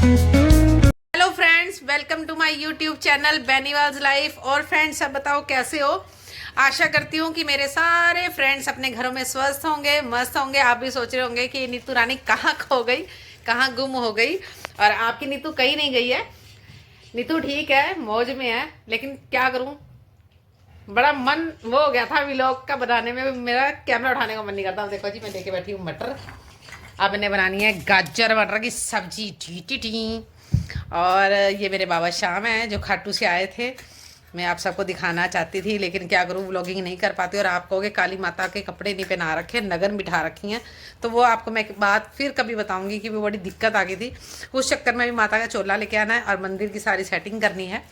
Hello friends, welcome to my YouTube channel Beniwal's life. और friends, अब बताओ कैसे हो। आशा करती हूँ कि मेरे सारे फ्रेंड्स अपने घरों में स्वस्थ होंगे, मस्त होंगे। आप भी सोच रहे होंगे कि नीतू रानी कहाँ खो गई, कहाँ गुम हो गई। और आपकी नीतू कहीं नहीं गई है। नीतू ठीक है, मौज में है। लेकिन क्या करूँ, बड़ा मन वो हो गया था व्लॉग का बनाने में, मेरा कैमरा उठाने का मन नहीं करता। देखो जी, मैं लेके बैठी हूँ मटर। अब इन्हें बनानी है गाजर मटर की सब्जी, टी टी टी। और ये मेरे बाबा श्याम हैं जो खाटू से आए थे। मैं आप सबको दिखाना चाहती थी, लेकिन क्या करूँ, व्लॉगिंग नहीं कर पाती। और आप कहोगे काली माता के कपड़े नहीं पहना रखे, नगन बिठा रखी हैं, तो वो आपको मैं बात फिर कभी बताऊंगी कि वो बड़ी दिक्कत आ गई थी। उस चक्कर में भी माता का चोला लेके आना है और मंदिर की सारी सेटिंग करनी है,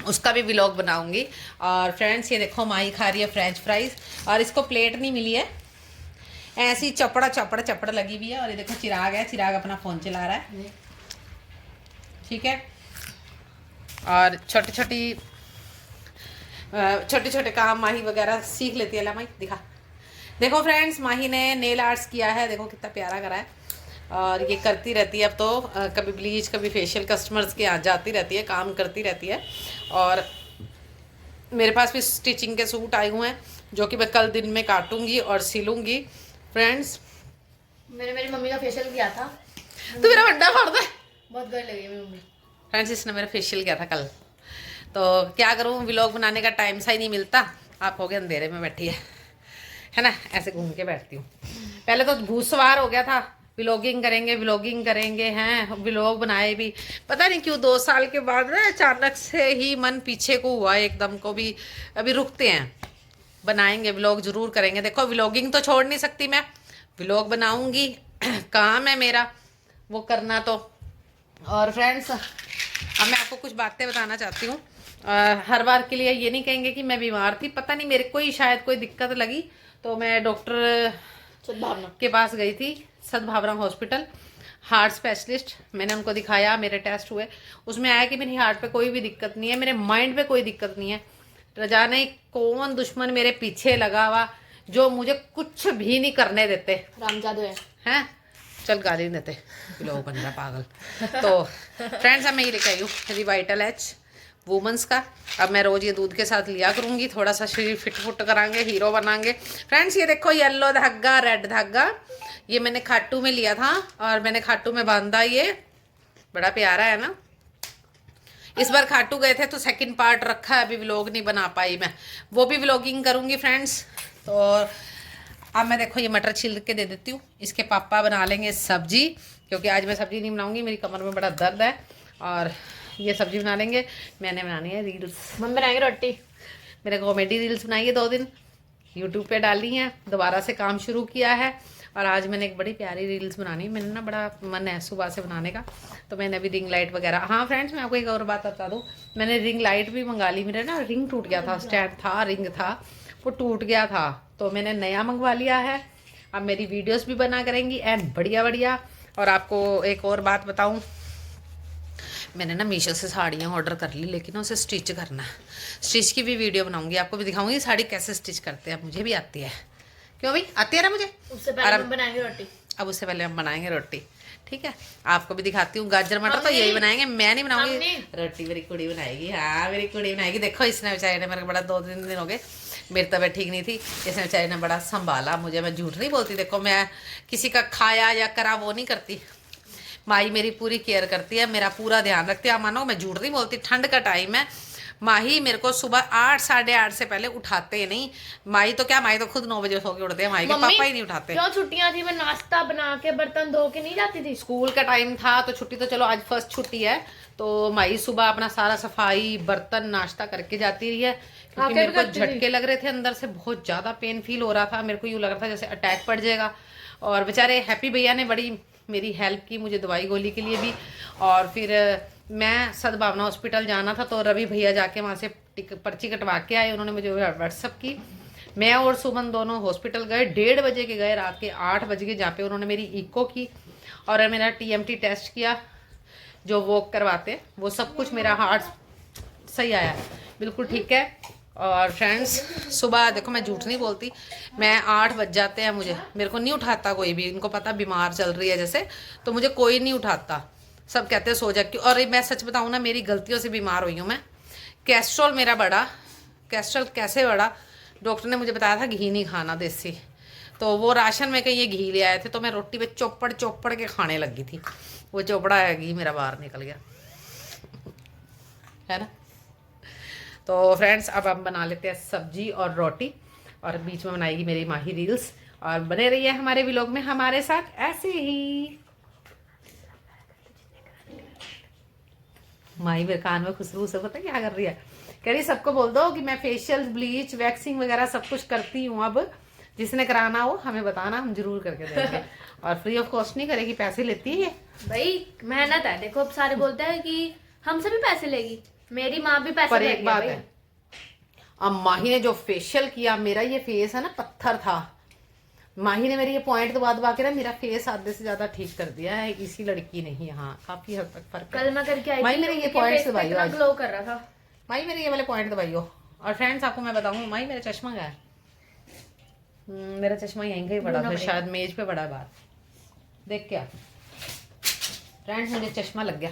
उसका भी व्लॉग बनाऊंगी। और फ्रेंड्स, ये देखो माही खा रही है फ्रेंच फ्राइज, और इसको प्लेट नहीं मिली है, ऐसी चपड़ा चपड़ चपड़ लगी हुई है। और ये देखो चिराग है, चिराग अपना फ़ोन चला रहा है, ठीक है। और छोटे छोटे काम माही वगैरह सीख लेती है। ला माही दिखा। देखो फ्रेंड्स, माही ने नेल आर्ट्स किया है, देखो कितना प्यारा करा है। और ये करती रहती है अब तो, कभी ब्लीच कभी फेशियल, कस्टमर्स के यहाँ जाती रहती है, काम करती रहती है। और मेरे पास भी स्टिचिंग के सूट आए हुए हैं जो कि मैं कल दिन में काटूंगी और सिलूंगी। फ्रेंड्स, मैंने मेरी मम्मी का फेशियल किया था। तो मेरा बड्डा फाड़ दे। बहुत गर्म लगी मेरी मम्मी। फ्रेंड्स, इसने मेरा फेशियल किया था कल। तो क्या करूँ, व्लॉग बनाने का टाइम सा ही नहीं मिलता। आप हो गए अंधेरे में बैठी है ना, ऐसे घूम के बैठती हूँ। पहले तो भूत सवार हो गया था, व्लॉगिंग करेंगे हैं, व्लॉग बनाए भी। पता नहीं क्यों 2 साल के बाद ना अचानक से ही मन पीछे को हुआ एकदम को भी। अभी रुकते हैं, बनाएंगे व्लॉग जरूर करेंगे। देखो व्लॉगिंग तो छोड़ नहीं सकती मैं, व्लॉग बनाऊंगी काम है मेरा वो करना तो। और फ्रेंड्स, अब मैं आपको कुछ बातें बताना चाहती हूँ। हर बार के लिए ये नहीं कहेंगे कि मैं बीमार थी, पता नहीं मेरे को ही शायद कोई दिक्कत लगी, तो मैं डॉक्टर सद्भावना के पास गई थी, सद्भावना हॉस्पिटल, हार्ट स्पेशलिस्ट। मैंने उनको दिखाया, मेरे टेस्ट हुए, उसमें आया कि मेरी हार्ट पे कोई भी दिक्कत नहीं है, मेरे माइंड पे कोई दिक्कत नहीं है। जाने कौन दुश्मन मेरे पीछे लगा हुआ जो मुझे कुछ भी नहीं करने देते। रामजादू हैं, चल गाली नहीं देते, लोग बन रहा पागल। तो फ्रेंड्स, अब मैं ये लेके आई हूँ रिवाइटल एच वुमेंस का। अब मैं रोज ये दूध के साथ लिया करूँगी, थोड़ा सा शरीर फिट फुट कराएंगे, हीरो बनाएंगे। फ्रेंड्स, ये देखो येलो धागा, रेड धागा, ये मैंने खाटू में लिया था और मैंने खाटू में बांधा। ये बड़ा प्यारा है ना। इस बार खाटू गए थे तो सेकंड पार्ट रखा है, अभी व्लॉग नहीं बना पाई मैं, वो भी व्लॉगिंग करूँगी फ्रेंड्स। तो अब मैं देखो ये मटर छिल के दे देती हूँ, इसके पापा बना लेंगे सब्जी, क्योंकि आज मैं सब्जी नहीं बनाऊंगी, मेरी कमर में बड़ा दर्द है। और ये सब्जी बना लेंगे, मैंने बनानी है रील्स। मम्मी बनाएंगे रोटी। मेरे कॉमेडी रील्स बनाई है 2 दिन, यूट्यूब पे डाली हैं, दोबारा से काम शुरू किया है। और आज मैंने एक बड़ी प्यारी रील्स बनानी है, मैंने ना बड़ा मन है सुबह से बनाने का, तो मैंने अभी रिंग लाइट वगैरह। हाँ फ्रेंड्स, मैं आपको एक और बात बता दूँ, मैंने रिंग लाइट भी मंगा ली। मेरा ना रिंग टूट गया था, स्टैंड था, रिंग था, वो टूट गया था, तो मैंने नया मंगवा लिया है। अब मेरी वीडियोस भी बना करेंगी एंड बढ़िया बढ़िया। और आपको एक और बात बताऊँ, मैंने ना मीशो से साड़ियाँ ऑर्डर कर ली, लेकिन उसे स्टिच करना है। स्टिच की भी वीडियो बनाऊंगी, आपको भी दिखाऊंगी साड़ी कैसे स्टिच करते हैं, मुझे भी आती है। क्यों भाई, आती है ना मुझे। उससे पहले हम बनाएंगे रोटी। अब उससे पहले हम बनाएंगे रोटी, ठीक है। आपको भी दिखाती हूँ, गाजर मटर तो यही बनाएंगे, मैं नहीं बनाऊंगी, रोटी मेरी कुड़ी बनाएगी। हाँ, मेरी कुड़ी बनाएगी। देखो इसने बेचारे ने, मेरे को बड़ा 2-3 दिन हो गए, मेरी तबीयत ठीक नहीं थी, इसने बेचारे ने बड़ा संभाला मुझे। मैं झूठ नहीं बोलती, देखो मैं किसी का खाया या करा वो नहीं करती, माही मेरी पूरी केयर करती है, मेरा पूरा ध्यान रखती है। आप मानो मैं झूठ नहीं बोलती, ठंड का टाइम है, माही मेरे को सुबह 8 साढ़े 8 से पहले उठाते नहीं। माही तो क्या, माही तो खुद 9 बजे सो के उठते हैं, माही के पापा ही नहीं उठाते। क्यों, छुट्टियां थी, मैं नाश्ता बना के बर्तन धो के नहीं जाती थी। स्कूल का टाइम था तो छुट्टी, तो चलो आज फर्स्ट छुट्टी है, तो माही सुबह अपना सारा सफाई बर्तन नाश्ता करके जाती रही है। क्योंकि मेरे को झटके लग रहे थे अंदर से, बहुत ज़्यादा पेन फील हो रहा था, मेरे को यूँ लग रहा था जैसे अटैक पड़ जाएगा। और बेचारे हैप्पी भैया ने बड़ी मेरी हेल्प की, मुझे दवाई गोली के लिए भी। और फिर मैं सद्भावना हॉस्पिटल जाना था, तो रवि भैया जाके वहाँ से पर्ची कटवा के आए, उन्होंने मुझे व्हाट्सअप की। मैं और सुमन दोनों हॉस्पिटल गए, 1:30 बजे के गए, रात के 8 बजे के, जहाँ पे उन्होंने मेरी इको की और मेरा TMT टेस्ट किया, जो वॉक करवाते हैं, वो सब कुछ मेरा हार्ट सही आया, बिल्कुल ठीक है। और फ्रेंड्स, सुबह देखो मैं झूठ नहीं बोलती, मैं 8 बज जाते हैं मुझे, मेरे को नहीं उठाता कोई भी, इनको पता बीमार चल रही है जैसे, तो मुझे कोई नहीं उठाता। सब कहते हैं सो जा क्यों। और मैं सच बताऊँ ना, मेरी गलतियों से बीमार हुई हूँ मैं। कैस्ट्रॉल मेरा बढ़ा। कैस्ट्रॉल कैसे बढ़ा? डॉक्टर ने मुझे बताया था घी नहीं खाना देसी, तो वो राशन में कहीं ये घी ले आए थे, तो मैं रोटी पे चौपड़ चौपड़ के खाने लगी थी। वो चौपड़ा है घी मेरा बाहर निकल गया, है ना। तो फ्रेंड्स अब हम बना लेते हैं सब्जी और रोटी, और बीच में बनाएगी मेरी माही रील्स। और बने रहिए हमारे व्लॉग में हमारे साथ ऐसे ही। माही मेरे कान में खुशबू से पता क्या कर रही है, कह रही सबको बोल दो कि मैं फेशियल, ब्लीच, वैक्सिंग वगैरह सब कुछ करती हूँ। अब जिसने कराना हो हमें बताना, हम जरूर करके देंगे। और फ्री ऑफ कॉस्ट नहीं करेगी, पैसे लेती है ये। भाई मेहनत है, देखो अब सारे बोलते हैं कि हमसे भी पैसे लेगी, मेरी माँ भी पैसे पर लेगी एक बात भाई। है, अब माही ने जो फेशियल किया, मेरा ये फेस है ना पत्थर था, माही ने मेरी ये पॉइंट दबा दबा के ना मेरा फेस आधे से ज्यादा ठीक कर दिया है। इसी लड़की ने ही, हाँ काफी हद तक फर्क है। कल मैं करके आई माही थी, मेरे ये उनके पॉइंट face पे दबाइयो इतना आज, ग्लो कर रहा था। माही मेरे ये वाले पॉइंट दबाइयो। और फ्रेंड्स आपको मैं बताऊँ, माही मेरा चश्मा गया है। मेरा चश्मा यहीं कहीं पड़ा था, शायद मेज पे पड़ा है बाहर, देख क्या फ्रेंड्स मुझे चश्मा लग गया,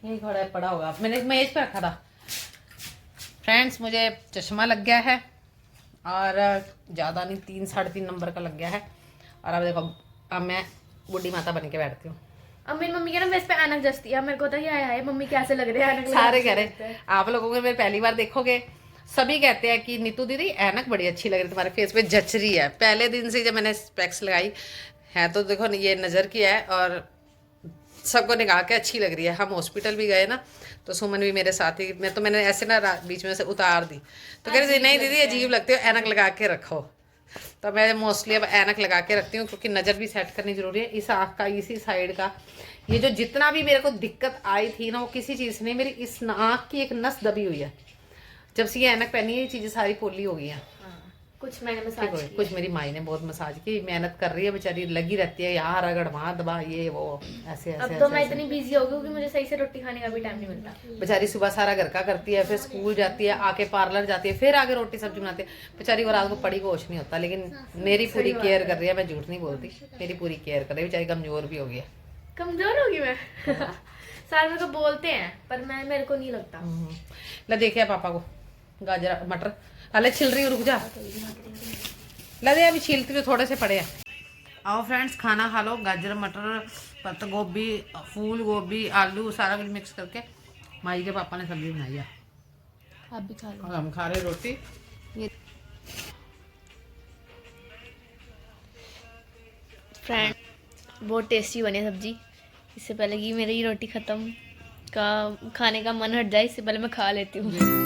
यही खड़ा है पड़ा होगा, मैंने मेज पे रखा था। फ्रेंड्स मुझे चश्मा लग गया है, और ज़्यादा नहीं 3-3.5 नंबर का लग गया है। और अब देखो, अब मैं बूढ़ी माता बन के बैठती हूँ। अब मेरी मम्मी के ना फेस पे ऐनक जचती है, मेरे को तो ये आया मम्मी कैसे लग रहे हैं ऐनक सारे कह रहे, आप लोगों को मेरे पहली बार देखोगे सभी कहते हैं कि नीतू दीदी ऐनक बड़ी अच्छी लग रही है, तुम्हारे फेस पे जच रही है। पहले दिन से जब मैंने स्पेक्स लगाई है, तो देखो ये नज़र की है, और सबको निकाल के अच्छी लग रही है। हम हॉस्पिटल भी गए ना, तो सुमन भी मेरे साथ ही, मैंने ऐसे ना बीच में से उतार दी, तो कह रही थी नहीं दीदी अजीब लगती हो, ऐनक लगा के रखो। तो मैं मोस्टली अब ऐनक लगा के रखती हूँ, क्योंकि नज़र भी सेट करनी जरूरी है। इस आँख का, इसी साइड का, ये जो जितना भी मेरे को दिक्कत आई थी ना, वो किसी चीज़ से नहीं, मेरी इस आँख की एक नस दबी हुई है। जब से ये ऐनक पहनी है, ये चीज़ें सारी पोली हो गई हैं। कुछ मैंने ठीक मसाज हो गई। की कुछ मेरी माई ने बहुत मसाज की, मेहनत कर रही है बेचारी, लगी रहती है, यहाँ रगड़ वहाँ दबा, ये वो ऐसे अब ऐसे तो ऐसे मैं ऐसे। इतनी बिजी हो गई कि मुझे सही से रोटी खाने का भी टाइम नहीं मिलता। बेचारी सुबह सारा घर का करती है, फिर स्कूल जाती है, आके पार्लर जाती है, फिर आगे रोटी सब्जी बनाती है बेचारी को। रात को पड़ी को होश नहीं होता, लेकिन मेरी पूरी केयर कर रही है, मैं झूठ नहीं बोलती, मेरी पूरी केयर कर रही है। बेचारी कमजोर भी हो गई है। कमजोर होगी मैं सारे मेरे को बोलते हैं, पर मेरे को नहीं लगता। ला देखे पापा को गाजर मटर हाले छिल रही, रुक जा, ला दे अभी छीलती हुए थोड़े से पड़े हैं। आओ फ्रेंड्स खाना खा लो। गाजर मटर, पत्ता गोभी, फूल गोभी, आलू सारा कुछ मिक्स करके माई के पापा ने सब्जी बनाई है, आप भी खा लो। और हम खा रहे रोटी। फ्रेंड बहुत टेस्टी बनी है सब्जी। इससे पहले कि मेरी रोटी खत्म का खाने का मन हट जाए, इससे पहले मैं खा लेती हूँ।